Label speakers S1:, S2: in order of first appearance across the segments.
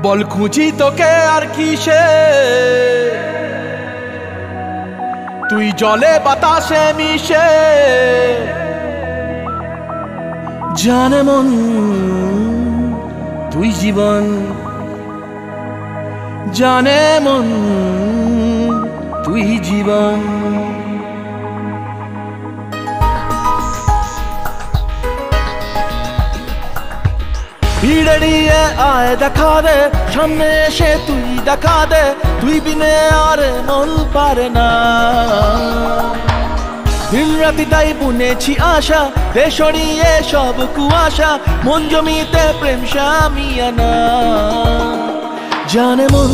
S1: বল খুঁজি তোকে আর কিসে, তুই জলে বাতাসে মিশে। জানে মন তুই জীবন, জানে মন তুই জীবন। ভিড়ে নিয়ে আয় দেখা দে, সামনে এসে তুই দেখা দে, তুই বিনে আর মন পারে না। দিন রাতি তাই বুনেছি আশা, দে সরিয়ে সব কুয়াশা, মন জমিতে প্রেম শামিয়ানা। জানে মন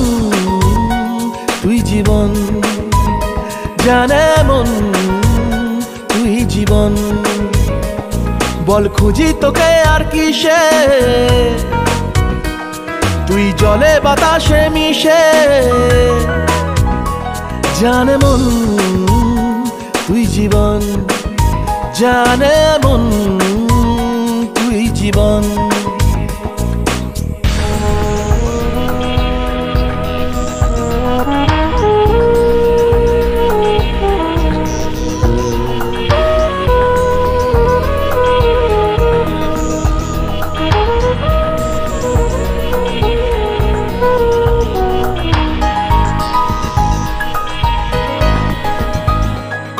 S1: তুই জীবন, জানে মন তুই জীবন। বল খুঁজি তোকে আর কিসে, তুই জলে বাতাসে মিশে। জানে মন তুই জীবন, জানে মন তুই জীবন।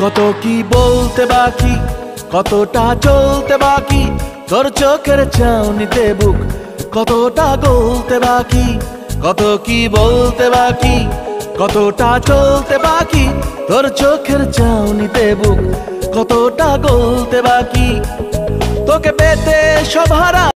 S1: কত কি বলতে বাকি, কতটা চলতে বাকি, তোর চোখের চাউনিতে বুক কতটা গলতে বাকি। কত কি বলতে বাকি, কতটা চলতে বাকি, তোর চোখের চাউনিতে বুক কতটা গলতে বাকি। তোকে পেতে সব হারা